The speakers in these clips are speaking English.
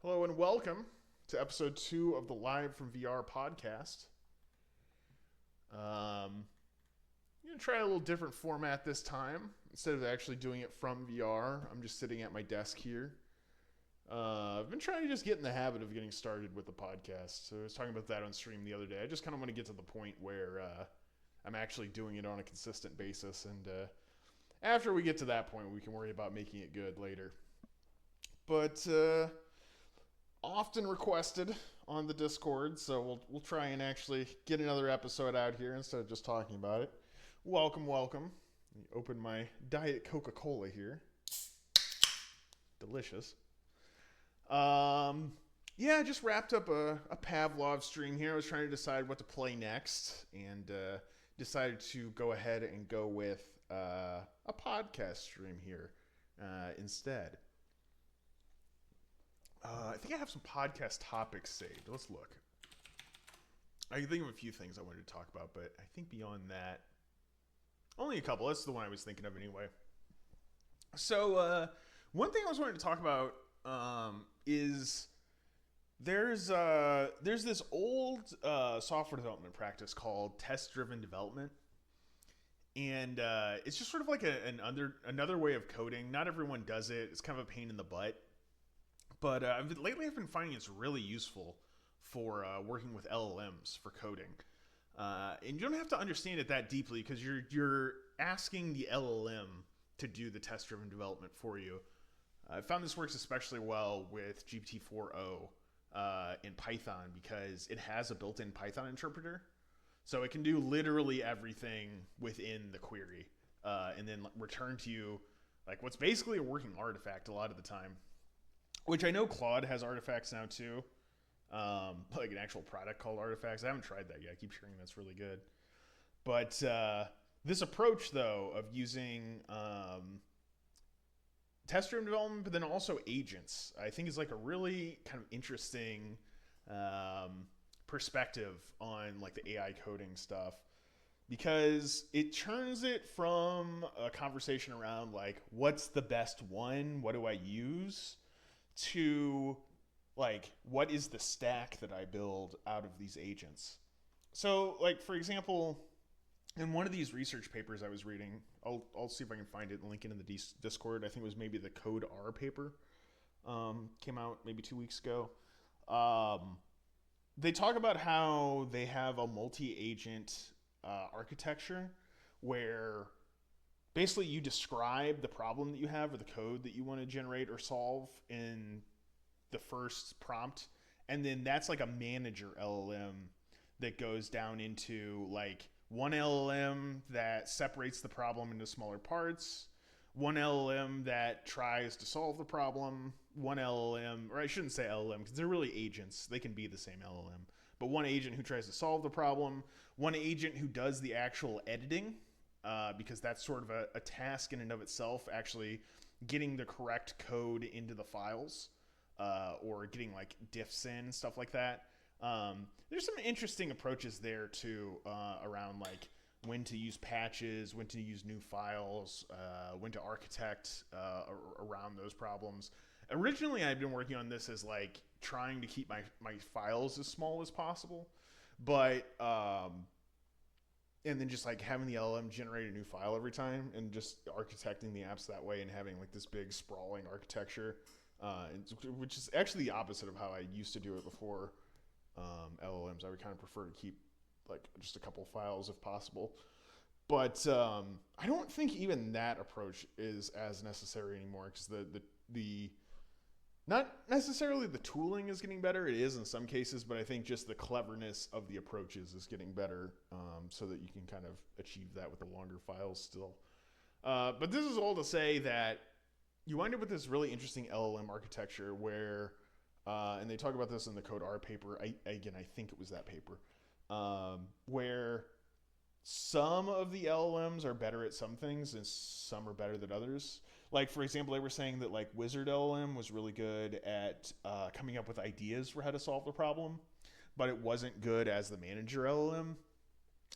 Hello and welcome to episode 2 of the Live from VR podcast. I'm going to try a little different format this time. Instead of actually doing it from VR, I'm just sitting at my desk here. I've been trying to just get in the habit of getting started with the podcast. So I was talking about that on stream the other day. I just kind of want to get to the point where I'm actually doing it on a consistent basis. And after we get to that point, we can worry about making it good later. But often requested on the Discord, so we'll try and actually get another episode out here instead of just talking about it. Welcome. Let me open my Diet Coca-Cola here. Delicious. I just wrapped up a Pavlov stream here. I was trying to decide what to play next, and decided to go ahead and go with a podcast stream here instead. I think I have some podcast topics saved. Let's look. I can think of a few things I wanted to talk about, but I think beyond that, only a couple. That's the one I was thinking of anyway. So, one thing I was wanting to talk about is there's this old software development practice called test-driven development. And it's just sort of like another way of coding. Not everyone does it. It's kind of a pain in the butt. But lately I've been finding it's really useful for working with LLMs for coding. And you don't have to understand it that deeply because you're asking the LLM to do the test-driven development for you. I found this works especially well with GPT-4o in Python because it has a built-in Python interpreter. So it can do literally everything within the query and then return to you like what's basically a working artifact a lot of the time. Which I know Claude has artifacts now too, like an actual product called Artifacts. I haven't tried that yet. I keep hearing that's really good. But this approach, though, of using test-driven development, but then also agents, I think is like a really kind of interesting perspective on like the AI coding stuff. Because it turns it from a conversation around like, what's the best one? What do I use? To like, what is the stack that I build out of these agents? So like, for example, in one of these research papers I was reading, I'll see if I can find it and link it in the Discord. I think it was maybe the Code R paper, came out maybe 2 weeks ago. They talk about how they have a multi-agent architecture where basically you describe the problem that you have or the code that you want to generate or solve in the first prompt. And then that's like a manager LLM that goes down into like one LLM that separates the problem into smaller parts, one LLM that tries to solve the problem, one LLM, or I shouldn't say LLM because they're really agents. They can be the same LLM. But one agent who tries to solve the problem, one agent who does the actual editing, because that's sort of a task in and of itself, actually getting the correct code into the files or getting like diffs in, stuff like that. There's some interesting approaches there too around like when to use patches, when to use new files, when to architect around those problems. Originally, I'd been working on this as like trying to keep my files as small as possible, but and then just like having the LLM generate a new file every time and just architecting the apps that way and having like this big sprawling architecture, which is actually the opposite of how I used to do it before LLMs. I would kind of prefer to keep like just a couple files if possible. But I don't think even that approach is as necessary anymore because the not necessarily the tooling is getting better. It is in some cases, but I think just the cleverness of the approaches is getting better so that you can kind of achieve that with the longer files still. But this is all to say that you wind up with this really interesting LLM architecture where, and they talk about this in the Code R paper. I think it was that paper, where some of the LLMs are better at some things and some are better than others. Like, for example, they were saying that like Wizard LLM was really good at coming up with ideas for how to solve the problem, but it wasn't good as the manager LLM.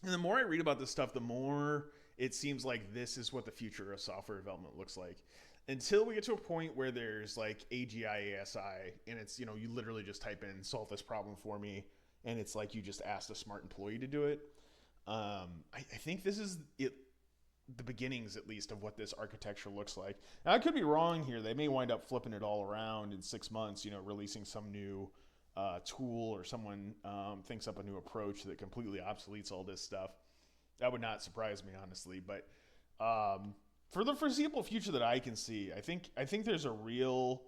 And the more I read about this stuff, the more it seems like this is what the future of software development looks like. until we get to a point where there's like AGI-ASI, and it's, you literally just type in solve this problem for me, and it's like you just asked a smart employee to do it. I think this is it, the beginnings at least of what this architecture looks like. Now, I could be wrong here. They may wind up flipping it all around in 6 months, releasing some new tool, or someone thinks up a new approach that completely obsoletes all this stuff. That would not surprise me, honestly. But for the foreseeable future that I can see, I think there's a real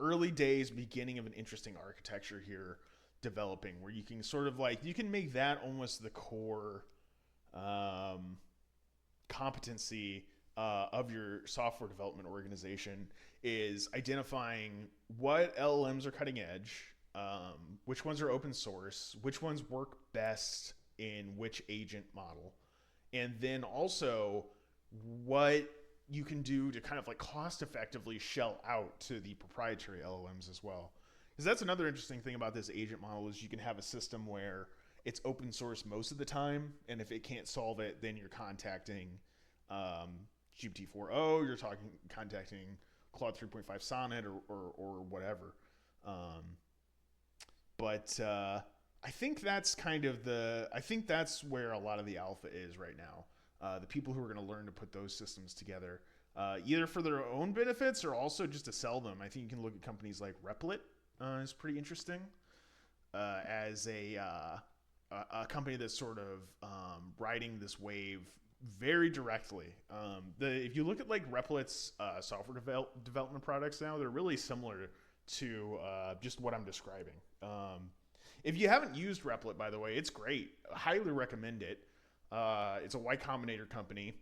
early days beginning of an interesting architecture here developing, where you can sort of like, you can make that almost the core competency of your software development organization, is identifying what LLMs are cutting edge, which ones are open source, which ones work best in which agent model, and then also what you can do to kind of like cost effectively shell out to the proprietary LLMs as well. Because that's another interesting thing about this agent model, is you can have a system where it's open source most of the time, and if it can't solve it, then you're contacting GPT-4o, you're contacting Claude 3.5 Sonnet or whatever. But I think that's that's where a lot of the alpha is right now. The people who are going to learn to put those systems together, either for their own benefits or also just to sell them. I think you can look at companies like Replit, is pretty interesting, as a company that's sort of riding this wave very directly. If you look at like Replit's software development products now, they're really similar to just what I'm describing. If you haven't used Replit, by the way, it's great. I highly recommend it. It's a Y Combinator company.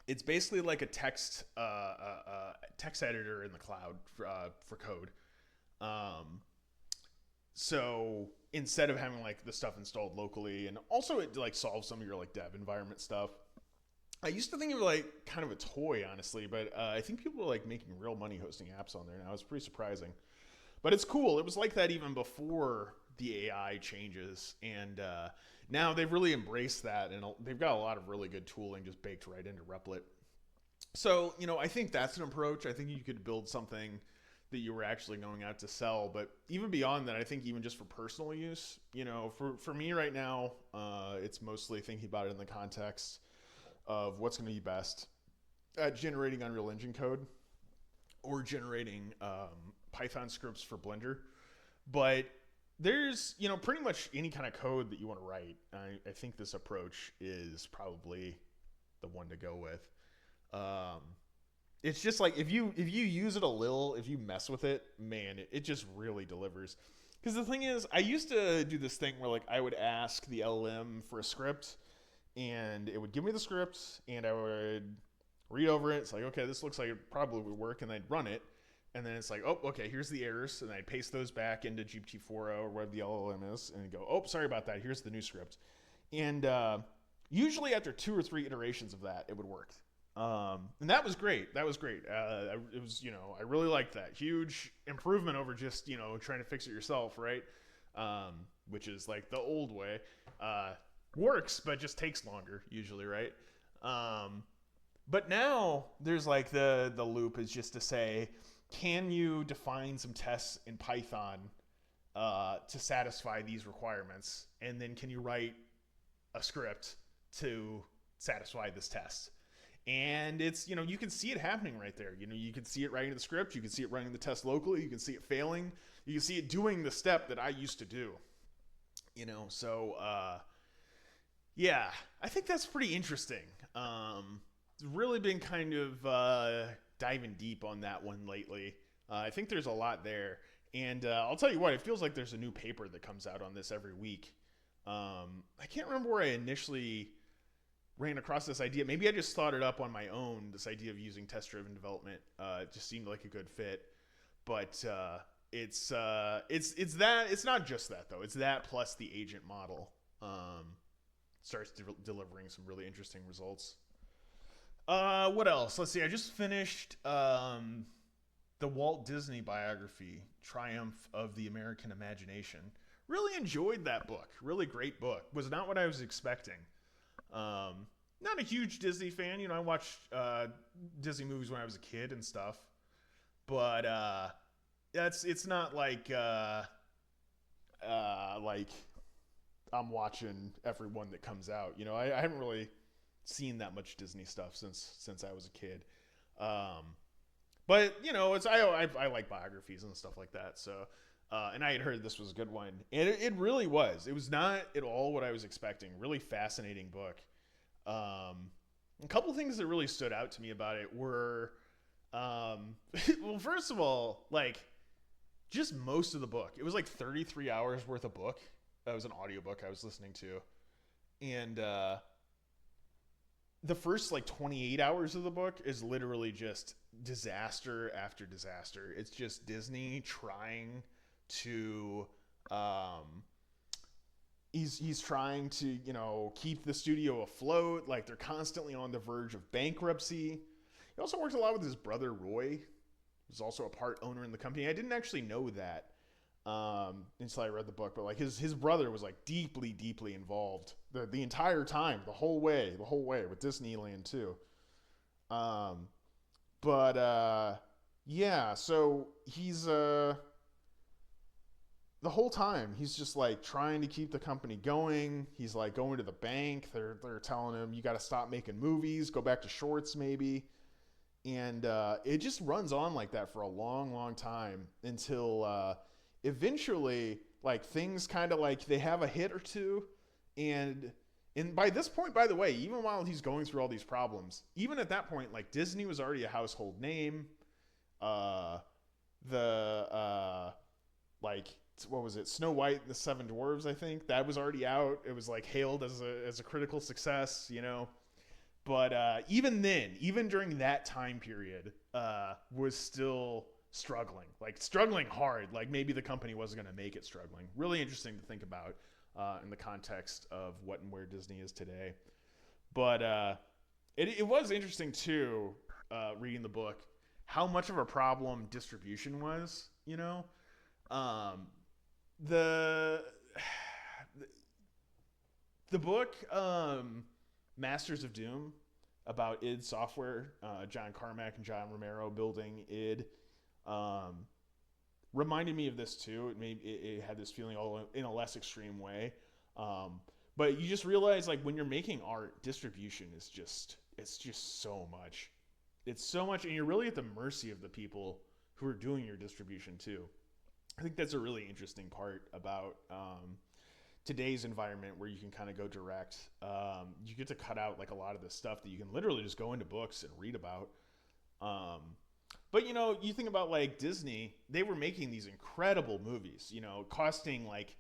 It's basically like a text editor in the cloud for code. So instead of having like the stuff installed locally, and also it like solves some of your like dev environment stuff. I used to think it was like kind of a toy, honestly, but I think people are like making real money hosting apps on there now. It's pretty surprising, but it's cool. It was like that even before the AI changes, and now they've really embraced that, and they've got a lot of really good tooling just baked right into Replit. So, I think that's an approach. I think you could build something that you were actually going out to sell, but even beyond that, I think even just for personal use, for me right now, it's mostly thinking about it in the context of what's going to be best at generating Unreal Engine code or generating Python scripts for Blender. But there's, pretty much any kind of code that you want to write. I think this approach is probably the one to go with. It's just like, if you use it a little, if you mess with it, man, it just really delivers. Because the thing is, I used to do this thing where like I would ask the LLM for a script, and it would give me the script, and I would read over it. It's like, okay, this looks like it probably would work, and I'd run it. And then it's like, oh, okay, here's the errors. And I'd paste those back into GPT-4o or whatever the LLM is, and go, oh, sorry about that. Here's the new script. And usually after 2 or 3 iterations of that, it would work. And that was great. It was, I really liked that. Huge improvement over just, trying to fix it yourself, right? Which is like the old way. Works, but just takes longer usually, right? But now there's like the loop is just to say, can you define some tests in Python to satisfy these requirements? And then can you write a script to satisfy this test? And it's, you can see it happening right there. You can see it writing the script. You can see it running the test locally. You can see it failing. You can see it doing the step that I used to do. So, yeah, I think that's pretty interesting. It's really been kind of diving deep on that one lately. I think there's a lot there. And I'll tell you what, it feels like there's a new paper that comes out on this every week. I can't remember where I initially ran across this idea. Maybe I just thought it up on my own, this idea of using test-driven development. It just seemed like a good fit. But it's that. It's not just that, though. It's that plus the agent model starts delivering some really interesting results. What else? Let's see. I just finished the Walt Disney biography, Triumph of the American Imagination. Really enjoyed that book. Really great book. Was not what I was expecting. not a huge Disney fan. I watched Disney movies when I was a kid and stuff, but it's not like like I'm watching every one that comes out. I haven't really seen that much Disney stuff since I was a kid. But I like biographies and stuff like that. So, and I had heard this was a good one, and it really was. It was not at all what I was expecting. Really fascinating book. A couple things that really stood out to me about it were, well, first of all, like just most of the book. It was like 33 hours worth of book. That was an audiobook I was listening to, and the first like 28 hours of the book is literally just disaster after disaster. It's just Disney trying to he's trying to keep the studio afloat. Like they're constantly on the verge of bankruptcy. He also worked a lot with his brother Roy, who's also a part owner in the company. I didn't actually know that until I read the book, but like his brother was like deeply involved the entire time, the whole way with Disneyland too. Yeah, so he's the whole time he's just like trying to keep the company going. He's like going to the bank. They're telling him, you got to stop making movies, go back to shorts maybe. And it just runs on like that for a long time until eventually like things kind of like they have a hit or two. And by this point, by the way, even while he's going through all these problems, even at that point, like Disney was already a household name. Like what was it? Snow White and the Seven Dwarves, I think that was already out. It was like hailed as a critical success, But even then, even during that time period, was still struggling hard. Like maybe the company wasn't going to make it struggling. Really interesting to think about in the context of what and where Disney is today. But it was interesting too, reading the book, how much of a problem distribution was. The book Masters of Doom, about id Software, John Carmack and John Romero building id, reminded me of this too. It had this feeling all in a less extreme way, but you just realize like when you're making art, distribution is just so much. It's so much, and you're really at the mercy of the people who are doing your distribution too. I think that's a really interesting part about today's environment where you can kind of go direct. You get to cut out like a lot of the stuff that you can literally just go into books and read about. But you think about like Disney, they were making these incredible movies, costing like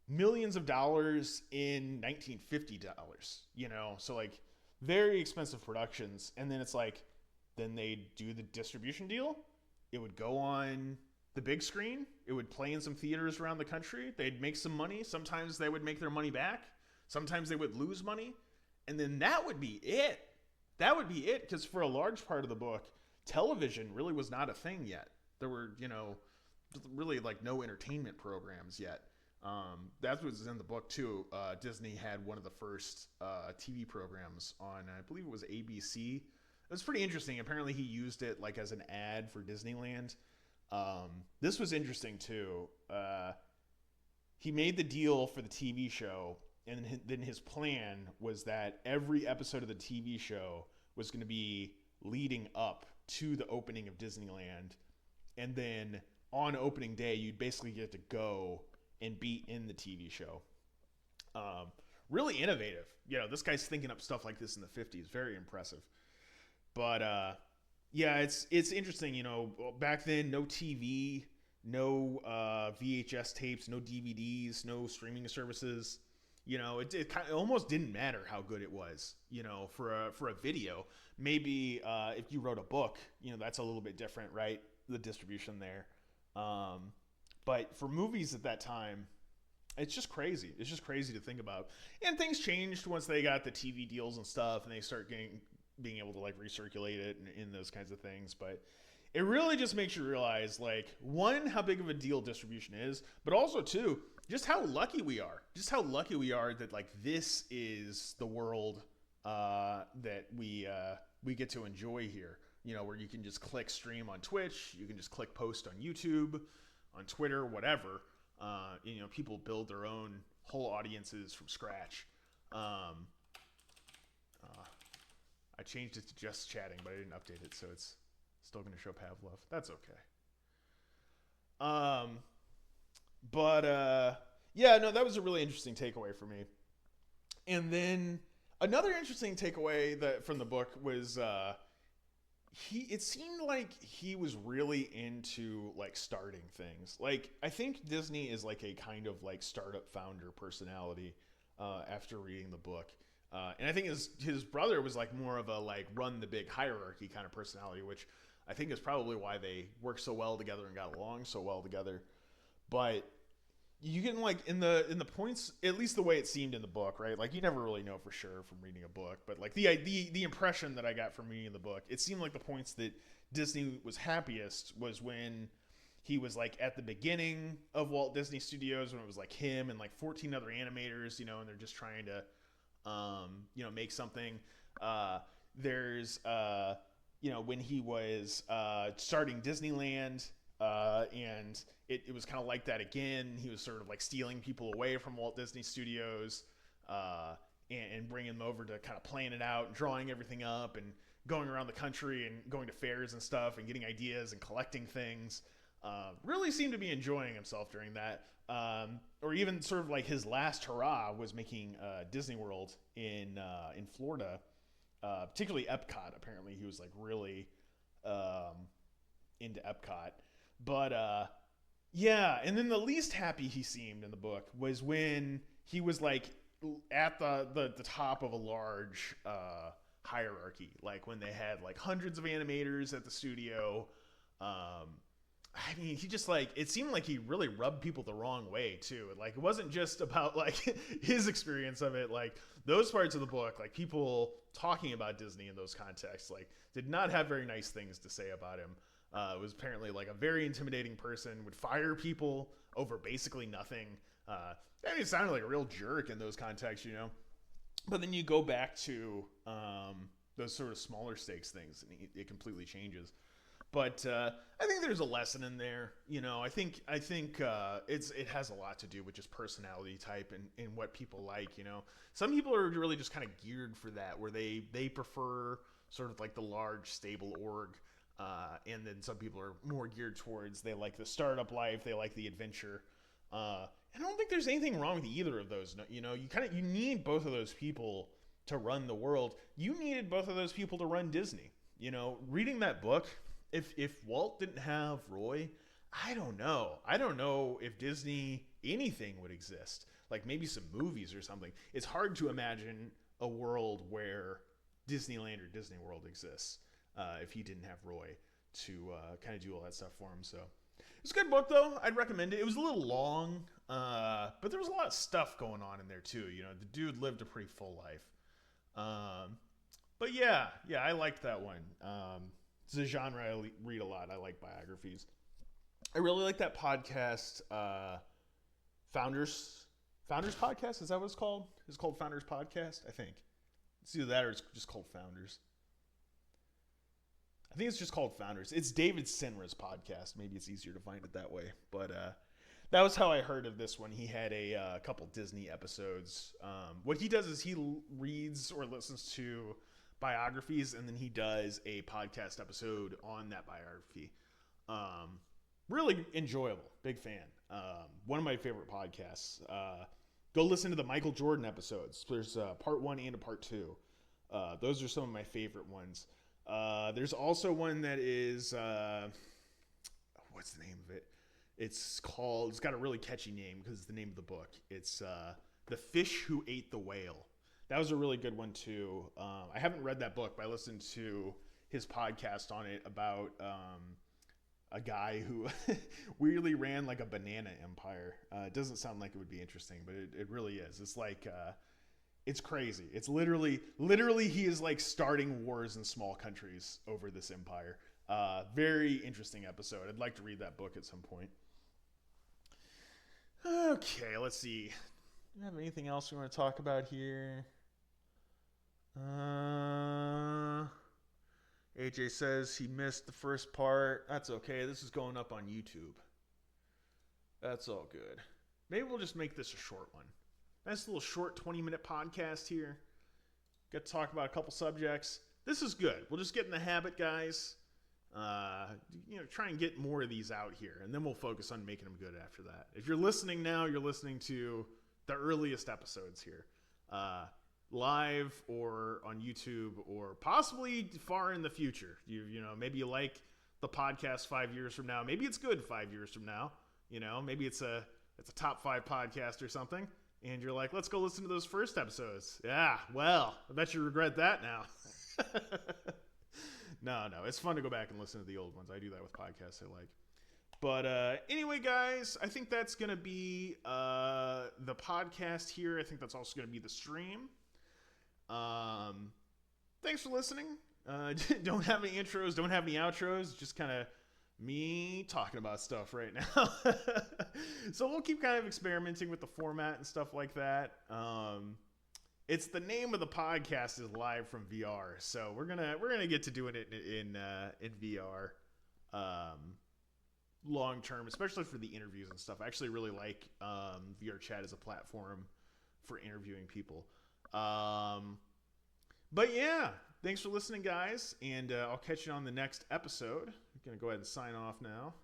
millions of dollars in $1950, so like very expensive productions. And then it's like, then they do the distribution deal. It would go on the big screen. It would play in some theaters around the country. They'd make some money. Sometimes they would make their money back. Sometimes they would lose money. And then that would be it. That would be it, because for a large part of the book, television really was not a thing yet. There were, really like no entertainment programs yet. That was in the book too. Disney had one of the first TV programs on, I believe it was ABC. It was pretty interesting. Apparently he used it like as an ad for Disneyland. This was interesting too. He made the deal for the TV show, and then his plan was that every episode of the TV show was going to be leading up to the opening of Disneyland. And then on opening day, you'd basically get to go and be in the TV show. Really innovative. This guy's thinking up stuff like this in the 50s. Very impressive. But, yeah, it's interesting, back then, no TV, no VHS tapes, no DVDs, no streaming services. It almost didn't matter how good it was, for a video. Maybe if you wrote a book, that's a little bit different, right? The distribution there. But for movies at that time, it's just crazy. It's just crazy to think about. And things changed once they got the TV deals and stuff, and they start being able to like recirculate it and those kinds of things. But it really just makes you realize, like, one, how big of a deal distribution is, but also two, just how lucky we are that like this is the world that we get to enjoy here. You know, where you can just click stream on Twitch, you can just click post on YouTube, on Twitter, whatever. You know, people build their own whole audiences from scratch. I changed it to just chatting, but I didn't update it, so it's still going to show Pavlov. That's okay. Yeah, no, that was a really interesting takeaway for me. And then another interesting takeaway that from the book was it seemed like he was really into like starting things. Like I think Disney is like a kind of like startup founder personality after reading the book. And I think his brother was like more of a like run the big hierarchy kind of personality, which I think is probably why they worked so well together and got along so well together. But you can like in the points, at least the way it seemed in the book, right? Like you never really know for sure from reading a book, but like the impression that I got from reading the book, it seemed like the points that Disney was happiest was when he was like at the beginning of Walt Disney Studios, when it was like him and like 14 other animators, you know, and they're just trying to you know, make something. There's you know, when he was starting Disneyland, and it was kind of like that again. He was sort of like stealing people away from Walt Disney Studios and bringing them over to kind of plan it out and drawing everything up and going around the country and going to fairs and stuff and getting ideas and collecting things. Really seemed to be enjoying himself during that. Or even sort of like his last hurrah was making Disney World in Florida, particularly Epcot. Apparently, he was like really into Epcot. But yeah, and then the least happy he seemed in the book was when he was like at the top of a large hierarchy, like when they had like hundreds of animators at the studio. I mean, he just like, it seemed like he really rubbed people the wrong way too. Like, it wasn't just about like his experience of it. Like those parts of the book, like people talking about Disney in those contexts, like did not have very nice things to say about him. It was apparently like a very intimidating person, would fire people over basically nothing. I mean, it sounded like a real jerk in those contexts, you know? But then you go back to those sort of smaller stakes things and it completely changes. But I think there's a lesson in there. You know, I think it has a lot to do with just personality type and what people like. You know, some people are really just kind of geared for that, where they prefer sort of like the large stable org, and then some people are more geared towards they like the startup life, they like the adventure. I don't think there's anything wrong with either of those. You know, you need both of those people to run the world. You needed both of those people to run Disney. You know, reading that book. If Walt didn't have Roy, I don't know. I don't know if Disney anything would exist. Like maybe some movies or something. It's hard to imagine a world where Disneyland or Disney World exists if he didn't have Roy to kind of do all that stuff for him. So it's a good book though. I'd recommend it. It was a little long, but there was a lot of stuff going on in there too. You know, the dude lived a pretty full life. But yeah, I liked that one. It's a genre I read a lot. I like biographies. I really like that podcast, Founders Podcast. Is that what it's called? It's called Founders Podcast, I think. It's either that or it's just called Founders. I think it's just called Founders. It's David Senra's podcast. Maybe it's easier to find it that way. But that was how I heard of this one. He had a couple Disney episodes. What he does is he reads or listens to biographies, and then he does a podcast episode on that biography. Really enjoyable. Big fan. One of my favorite podcasts. Go listen to the Michael Jordan episodes. There's part 1 and a part 2. Those are some of my favorite ones. There's also one that is what's the name of it? It's got a really catchy name because it's the name of the book. It's The Fish Who Ate the Whale. That was a really good one too. I haven't read that book, but I listened to his podcast on it about a guy who weirdly ran like a banana empire. It doesn't sound like it would be interesting, but it really is. It's like, it's crazy. It's literally he is like starting wars in small countries over this empire. Very interesting episode. I'd like to read that book at some point. Okay, let's see. Do you have anything else we want to talk about here? AJ says he missed the first part. That's okay. This is going up on YouTube. That's all good. Maybe we'll just make this a short one. Nice little short 20-minute podcast here. Get to talk about a couple subjects. This is good. We'll just get in the habit, guys. Try and get more of these out here, and then we'll focus on making them good after that. If you're listening now, you're listening to the earliest episodes here. Live or on YouTube or possibly far in the future. Maybe you like the podcast 5 years from now. Maybe it's good 5 years from now. Maybe it's a top 5 podcast or something. And you're like, let's go listen to those first episodes. Yeah, well, I bet you regret that now. No, it's fun to go back and listen to the old ones. I do that with podcasts I like. But anyway, guys, I think that's going to be the podcast here. I think that's also going to be the stream. Thanks for listening. Don't have any intros, don't have any outros. Just kind of me talking about stuff right now. So we'll keep kind of experimenting with the format and stuff like that. It's the name of the podcast is Live from VR, so we're gonna get to doing it in VR long term, especially for the interviews and stuff. I actually really like VR chat as a platform for interviewing people. But yeah, thanks for listening, guys, and I'll catch you on the next episode. I'm gonna go ahead and sign off now.